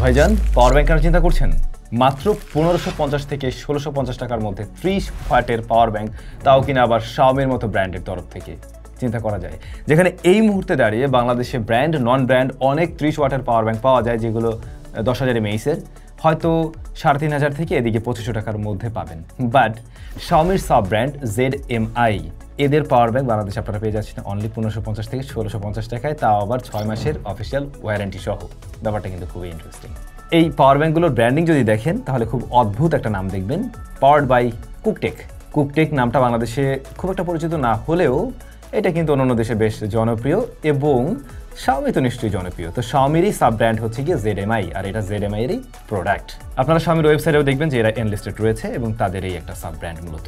ভাইজান power bank কেন চিন্তা করছেন? মাত্র 1550 থেকে 1650 টাকার মধ্যে 30 ওয়াটের পাওয়ার ব্যাংক, তাও কিনা আবার শাওমির মতো ব্র্যান্ডের তরফ থেকে। চিন্তা করা যায় যেখানে এই মুহূর্তে দাঁড়িয়ে বাংলাদেশে ব্র্যান্ড নন ব্র্যান্ড অনেক 30 ওয়াটের পাওয়ার ব্যাংক পাওয়া যায়, যেগুলো 10,000 mAh হয়তো 3500 থেকে এদিকে 2500 টাকার মধ্যে পাবেন। বাট শাওমির সাব ব্র্যান্ড ZMI এদের পাওয়ার ব্যাংক বাংলাদেশে আপনারা পেয়ে যাচ্ছেন অনলি 1550 থেকে 1650 টাকায়, তাও আবার 6 মাসের অফিসিয়াল ওয়ারেন্টি সহ। ব্যাপারটা কিন্তু খুবই ইন্টারেস্টিং। এই পাওয়ার ব্যাংকগুলোর ব্র্যান্ডিং যদি দেখেন তাহলে খুব অদ্ভুত একটা নাম দেখবেন, পাওয়ার্ড বাই কুকটেক। কুকটেক নামটা বাংলাদেশে খুব একটা পরিচিত না হলেও এটা কিন্তু অন্যান্য দেশে বেশ জনপ্রিয়, এবং শাওমি তো নিশ্চয়ই জনপ্রিয়। তো শাওমিরই সাব ব্র্যান্ড হচ্ছে গিয়ে ZMI, আর এটা ZMI এরই প্রোডাক্ট। আপনারা শাওমির ওয়েবসাইটেও দেখবেন যে এরা এনলিস্টেড রয়েছে এবং তাদেরই একটা সাব ব্র্যান্ড মূলত।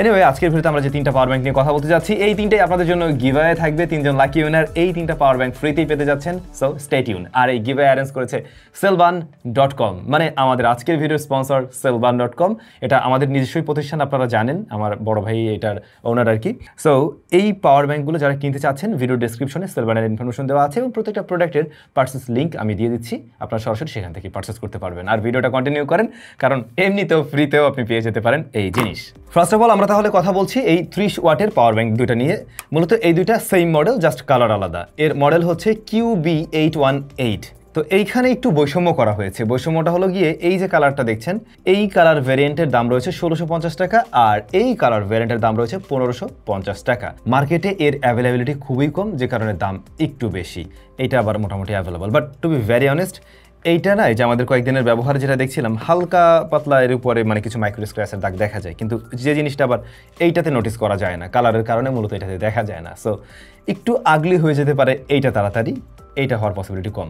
এনিওয়ে, আজকের ভিডিওতে আমরা যে 3টা পাওয়ার ব্যাংক নিয়ে কথা বলতে যাচ্ছি, এই 3টাই আপনাদের জন্য গিভঅ্যাওয়ে থাকবে। 3জন লাকি উইনার এই 3টা পাওয়ার ব্যাংক ফ্রিতেই পেতে যাচ্ছেন, সো স্টে টিউন। আর এই গিভঅ্যাওয়ে অ্যারেঞ্জ করেছে Cellban.com, মানে আমাদের আজকের ভিডিওর স্পন্সর Cellban.com। এটা আমাদের নিজস্বই প্রতিষ্ঠান, আপনারা জানেন, আমার বড় ভাই এটার ওনার আর কি। সো এই পাওয়ার ব্যাংকগুলো যারা কিনতে চাচ্ছেন, ভিডিও ডেসক্রিপশনে Cellban-এর ইনফরমেশন দেওয়া আছে এবং প্রত্যেকটা প্রোডাক্টের পারচেস লিঙ্ক আমি দিয়ে দিচ্ছি, আপনারা সরাসরি সেখান থেকে পারচেস করতে পারবেন। আর ভিডিওটা কন্টিনিউ করেন, কারণ এমনিতেও ফ্রিতেও আপনি পেয়ে যেতে পারেন এই জিনিস। ফার্স্ট অফ অল আমরা তাহলে কথা বলছি এই 30 ওয়াটের পাওয়ার ব্যাংক দুইটা নিয়ে। মূলত এই দুইটা সেম মডেল, জাস্ট কালার আলাদা। এর মডেল হচ্ছে QB818। তো এইখানে একটু বৈষম্য করা হয়েছে। বৈষম্যটা হলো গিয়ে এই যে কালারটা দেখছেন, এই কালার ভ্যারিয়েন্টের দাম রয়েছে 1650 টাকা, আর এই কালার ভ্যারিয়েন্টের দাম রয়েছে 1550 টাকা। মার্কেটে এর অ্যাভেলেবিলিটি খুবই কম, যে কারণে দাম একটু বেশি। এটা আবার মোটামুটি available, but to be very honest, এইটা না, যে আমাদের কয়েকদিনের ব্যবহার যেটা দেখছিলাম, হালকা পাতলা এর উপরে মানে কিছু মাইক্রো স্ক্র্যাচের দাগ দেখা যায়, কিন্তু যে জিনিসটা আবার এইটাতে নোটিস করা যায় না, কালারের কারণে মূলত এটাতে দেখা যায় না। সো একটু আগলি হয়ে যেতে পারে এইটা তাড়াতাড়ি, এইটা হওয়ার পসিবিলিটি কম।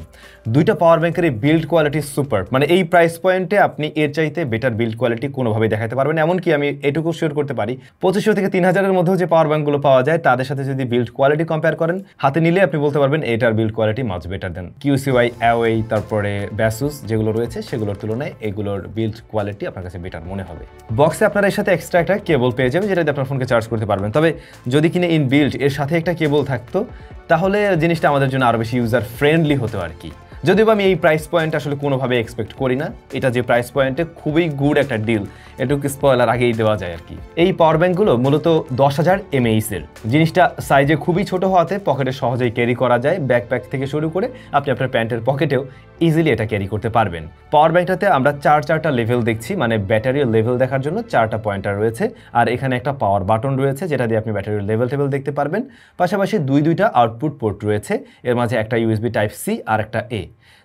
দুইটা পাওয়ার ব্যাংকের বিল্ড কোয়ালিটি সুপার, মানে এই প্রাইস পয়েন্টে আপনি এর চাইতে বেটার বিল্ড কোয়ালিটি কোনোভাবেই দেখাতে পারবেন। এমনকি আমি এটুকু শিওর করতে পারি 2500 থেকে 3000-এর মধ্যেও যে পাওয়ার ব্যাংকগুলো পাওয়া যায়, তাদের সাথে যদি বিল্ড কোয়ালিটি কম্পেয়ার করেন, হাতে নিলে আপনি বলতে পারবেন এটার বিল্ড কোয়ালিটি মাচ বেটার দেন QCY, অ্যাওয়ে, তারপরে ব্যাসুস যেগুলো রয়েছে সেগুলোর তুলনায় এগুলোর বিল্ড কোয়ালিটি আপনার কাছে বেটার মনে হবে। বক্সে আপনারা এর সাথে এক্সট্রা একটা কেবল পেয়ে যাবেন, যেটা দিয়ে আপনার ফোনকে চার্জ করতে পারবেন। তবে যদি কিনে ইন বিল্ড এর সাথে একটা কেবল থাকতো, তাহলে জিনিসটা আমাদের জন্য আরও বেশি ইউজার ফ্রেন্ডলি হতো আর কি। যদিও আমি এই প্রাইস পয়েন্ট আসলে কোনোভাবে এক্সপেক্ট করি না। এটা যে প্রাইস পয়েন্টে খুবই গুড একটা ডিল, এটুকু স্পয়লার আগেই দেওয়া যায় আর কি। এই পাওয়ার ব্যাংকগুলো মূলত 10,000 mAh এর। জিনিসটা সাইজে খুবই ছোট হওয়াতে পকেটে সহজেই ক্যারি করা যায়। ব্যাকপ্যাক থেকে শুরু করে আপনি আপনার প্যান্টের পকেটেও ইজিলি এটা ক্যারি করতে পারবেন। পাওয়ার ব্যাংকটাতে আমরা 4টা লেভেল দেখছি, মানে ব্যাটারির লেভেল দেখার জন্য 4টা পয়েন্টার রয়েছে, আর এখানে একটা পাওয়ার বাটন রয়েছে যেটা দিয়ে আপনি ব্যাটারির লেভেল দেখতে পারবেন। পাশাপাশি দুইটা আউটপুট পোর্ট রয়েছে, এর মাঝে একটা USB Type-C আর একটা A।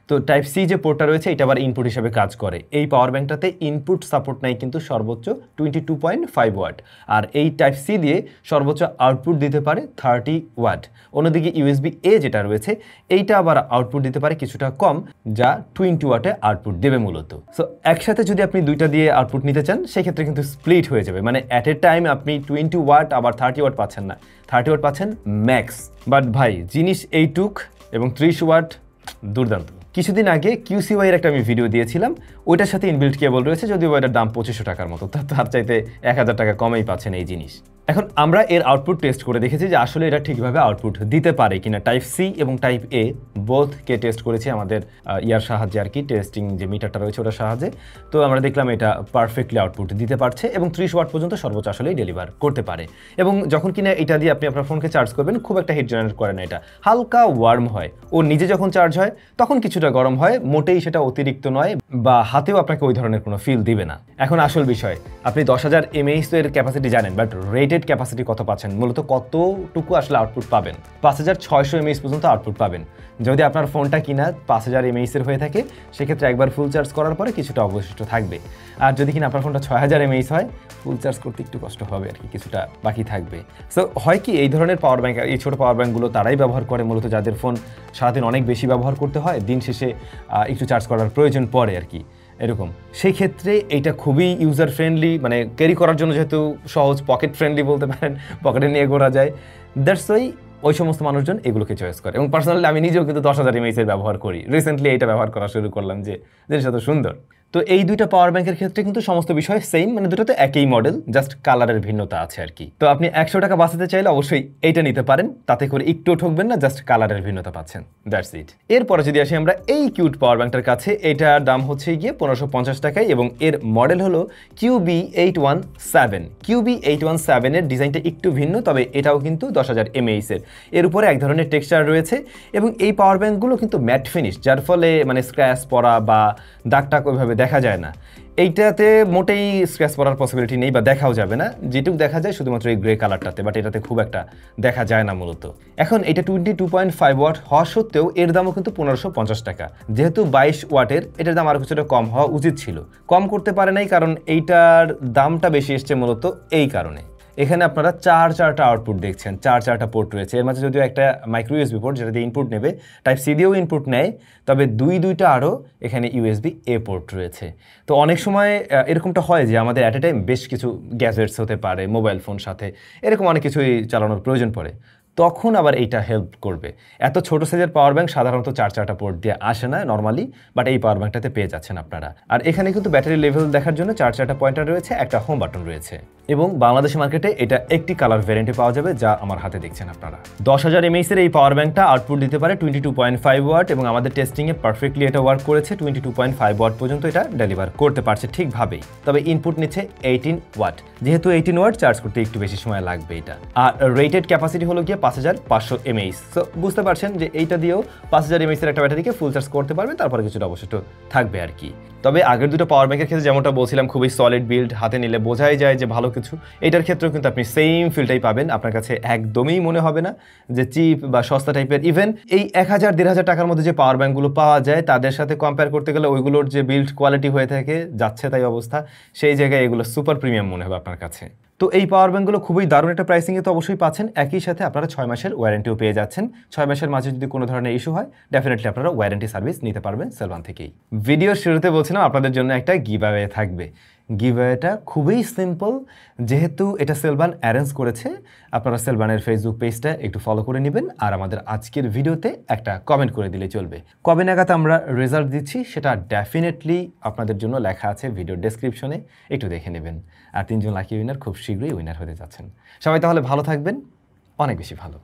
তো Type-C যে পোর্টটা রয়েছে এটা আবার ইনপুট হিসেবে কাজ করে। এই পাওয়ার ব্যাংকটাতে ইনপুট সাপোর্ট নাই কিন্তু সর্বোচ্চ 22.5 ওয়াট, আর এই Type-C দিয়ে সর্বোচ্চ আউটপুট দিতে পারে 30 ওয়াট। অন্যদিকে USB-A যেটা রয়েছে এইটা আবার আউটপুট দিতে পারে কিছুটা কম, যা 20 ওয়াটে আউটপুট দেবে মূলত। সো একসাথে যদি আপনি দুইটা দিয়ে আউটপুট নিতে চান, সেক্ষেত্রে কিন্তু স্প্লিট হয়ে যাবে, মানে অ্যাট এ টাইম আপনি 20 ওয়াট আবার 30 ওয়াট পাচ্ছেন না, 30 ওয়াট পাচ্ছেন ম্যাক্স। বাট ভাই জিনিস এইটুক এবং 30 ওয়াট দুর্দান্ত। কিছুদিন আগে QCY এর একটা আমি ভিডিও দিয়েছিলাম, ওইটার সাথে ইনবিল্ট কেবল রয়েছে, যদিও ওইটার দাম 2500 টাকার মতো, তার চাইতে 1000 টাকা কমেই পাচ্ছেন এই জিনিস। এখন আমরা এর আউটপুট টেস্ট করে দেখেছি যে আসলে এটা ঠিকভাবে আউটপুট দিতে পারে কিনা। Type-C এবং Type-A বোথকে টেস্ট করেছি আমাদের ইয়ার সাহায্যে আর কি, টেস্টিং যে মিটারটা রয়েছে ওটার সাহায্যে। তো আমরা দেখলাম এটা পারফেক্টলি আউটপুট দিতে পারছে এবং 30 ওয়াট পর্যন্ত সর্বোচ্চ আসলেই ডেলিভার করতে পারে। এবং যখন কিনা এটা দিয়ে আপনি আপনার ফোনকে চার্জ করবেন, খুব একটা হিট জেনারেট করে না, এটা হালকা ওয়ার্ম হয়। ও নিজে যখন চার্জ হয় তখন কিছুটা গরম হয়, মোটেই সেটা অতিরিক্ত নয়, বা হাতেও আপনাকে ওই ধরনের কোনো ফিল দিবে না। এখন আসল বিষয়, আপনি 10,000 mAh এর ক্যাপাসিটি জানেন, বাট রেটেড ক্যাপাসিটি কত পাচ্ছেন, মূলত কতটুকু আসলে আউটপুট পাবেন? 5600 mAh পর্যন্ত আউটপুট পাবেন। যদি আপনার ফোনটা কিনা 5000 mAh এর হয়ে থাকে, সেক্ষেত্রে একবার ফুল চার্জ করার পরে কিছুটা অবশিষ্ট থাকবে। আর যদি কিনা আপনার ফোনটা 6000 mAh হয়, ফুল চার্জ করতে একটু কষ্ট হবে আর কি, কিছুটা বাকি থাকবে। সো হয় কি, এই ধরনের পাওয়ার ব্যাংক, এই ছোটো পাওয়ার ব্যাংকগুলো তারাই ব্যবহার করে মূলত যাদের ফোন সারাদিন অনেক বেশি ব্যবহার করতে হয়, দিন শেষে একটু চার্জ করার প্রয়োজন পড়ে আর কি, এরকম। সেই ক্ষেত্রে এইটা খুবই ইউজার ফ্রেন্ডলি, মানে ক্যারি করার জন্য যেহেতু সহজ, পকেট ফ্রেন্ডলি বলতে পারেন, পকেটে নিয়ে ঘোরা যায়। দ্যাটস ওই সমস্ত মানুষজন এগুলোকে চয়েস করে। এবং পার্সোনালি আমি নিজেও কিন্তু 10,000 mAh এর ব্যবহার করি। রিসেন্টলি এইটা ব্যবহার করা শুরু করলাম, যে জিনিসটা তো সুন্দর। তো এই দুইটা পাওয়ার ব্যাংকের ক্ষেত্রে কিন্তু সমস্ত বিষয় সেম, মানে দুটো তো একই মডেল, জাস্ট কালারের ভিন্নতা আছে আর কি। তো আপনি 100 টাকা বাঁচাতে চাইলে অবশ্যই এইটা নিতে পারেন, তাতে করে একটু ঠকবেন না, জাস্ট কালারের ভিন্নতা পাচ্ছেন, দ্যাটস ইট। এরপরে যদি আসি আমরা এই কিউট পাওয়ার ব্যাংকটার কাছে, এটার দাম হচ্ছে গিয়ে 1550 টাকায় এবং এর মডেল হলো QB817। QB817 এর ডিজাইনটা একটু ভিন্ন, তবে এটাও কিন্তু 10,000 mAh এর উপরে এক ধরনের টেক্সচার রয়েছে এবং এই পাওয়ার ব্যাংকগুলো কিন্তু ম্যাট ফিনিশ, যার ফলে মানে স্ক্র্যাচ পড়া বা দাগ টাগ ওইভাবে দেখা যায় না। এইটাতে মোটেই স্ক্র্যাচ পড়ার পসিবিলিটি নেই বা দেখাও যাবে না, যেটুকু দেখা যায় শুধুমাত্র এই গ্রে কালারটাতে, বাট এটাতে খুব একটা দেখা যায় না মূলত। এখন এটা 22.5 ওয়াট হওয়া সত্ত্বেও এর দামও কিন্তু 1550 টাকা। যেহেতু 22 ওয়াটের, এটার দাম আরও কিছুটা কম হওয়া উচিত ছিল, কম করতে পারে নাই কারণ এইটার দামটা বেশি এসছে মূলত এই কারণে। এখানে আপনারা চারটা আউটপুট দেখছেন, চারটা পোর্ট রয়েছে, এর মাঝে যদিও একটা মাইক্রো ইউএসবি পোর্ট যেটা দিয়ে ইনপুট নেবে, টাইপ সি দিয়েও ইনপুট নেয়, তবে দুইটা আরও এখানে ইউএসবি এ পোর্ট রয়েছে। তো অনেক সময় এরকমটা হয় যে আমাদের অ্যাট এ টাইম বেশ কিছু গ্যাজেটস হতে পারে, মোবাইল ফোন সাথে এরকম অনেক কিছুই চালানোর প্রয়োজন পড়ে, তখন আবার এইটা হেল্প করবে। এত ছোট সাইজের পাওয়ার ব্যাংক সাধারণত চারটা পোর্ট দিয়ে আসে না নর্মালি, বাট এই পাওয়ার ব্যাংকটাতে পেয়ে যাচ্ছেন আপনারা। আর এখানে কিন্তু ব্যাটারি লেভেল দেখার জন্য চারটা পয়েন্টার রয়েছে, একটা হোম বাটন রয়েছে এবং বাংলাদেশের মার্কেটে এটা একটি কালার ভ্যারিয়েন্টে পাওয়া যাবে, যা আমার হাতে দেখছেন আপনারা। 10,000 mAh এর এই পাওয়ার ব্যাংকটা আউটপুট দিতে পারে 22.5 ওয়াট এবং আমাদের টেস্টিংয়ে পারফেক্টলি এটা ওয়ার্ক করেছে, 22.5 ওয়াট পর্যন্ত এটা ডেলিভার করতে পারছে ঠিকভাবেই। তবে ইনপুট নিচ্ছে 18 ওয়াট, যেহেতু 18 ওয়াট চার্জ করতে একটু বেশি সময় লাগবে এটা। আর রেটেড ক্যাপাসিটি হলো গিয়ে 5500 mAh। সো বুঝতে পারছেন যে এইটা দিয়েও 5000 mAh এর একটা ব্যাটারিকে ফুল চার্জ করতে পারবেন, তারপরে কিছুটা অবশিষ্ট থাকবে আর কি। তবে আগের দুটো পাওয়ার ব্যাংকের ক্ষেত্রে যেমনটা বলছিলাম খুবই সলিড বিল্ড, হাতে নিলে বোঝাই যায় যে ভালো কিছু, এটার ক্ষেত্রেও কিন্তু আপনি সেম ফিলটাই পাবেন। আপনার কাছে একদমই মনে হবে না যে চিপ বা সস্তা টাইপের। ইভেন এই 1000-1500 টাকার মধ্যে যে পাওয়ার ব্যাংকগুলো পাওয়া যায় তাদের সাথে কম্পেয়ার করতে গেলে ওইগুলোর যে বিল্ড কোয়ালিটি হয়ে থাকে যাচ্ছে তাই অবস্থা, সেই জায়গায় এগুলো সুপার প্রিমিয়াম মনে হবে আপনার কাছে। তো এই পাওয়ার ব্যাংকগুলো খুবই দারুণ একটা প্রাইসিংয়ে তো অবশ্যই পাচ্ছেন, একই সাথে আপনারা 6 মাসের ওয়ারেন্টিও পেয়ে যাচ্ছেন। 6 মাসের মাঝে যদি কোনো ধরনের ইস্যু হয় ডেফিনেটলি আপনারা ওয়ারেন্টি সার্ভিস নিতে পারবেন সেলবান থেকেই। ভিডিওর শুরুতে বলছিলাম আপনাদের জন্য একটা গিভঅ্যাওয়ে থাকবে। গিভঅ্যাওয়েটা খুবই সিম্পল, যেহেতু এটা সেলবান অ্যারেঞ্জ করেছে, আপনারা সেলবানের ফেসবুক পেজটা একটু ফলো করে নেবেন আর আমাদের আজকের ভিডিওতে একটা কমেন্ট করে দিলে চলবে। কবে নাগাদ আমরা রেজাল্ট দিচ্ছি সেটা ডেফিনেটলি আপনাদের জন্য লেখা আছে ভিডিও ডেসক্রিপশনে, একটু দেখে নেবেন। আর 3জন লাকি উইনার খুব শীঘ্রই উইনার হতে যাচ্ছেন। সবাই তাহলে ভালো থাকবেন, অনেক বেশি ভালো।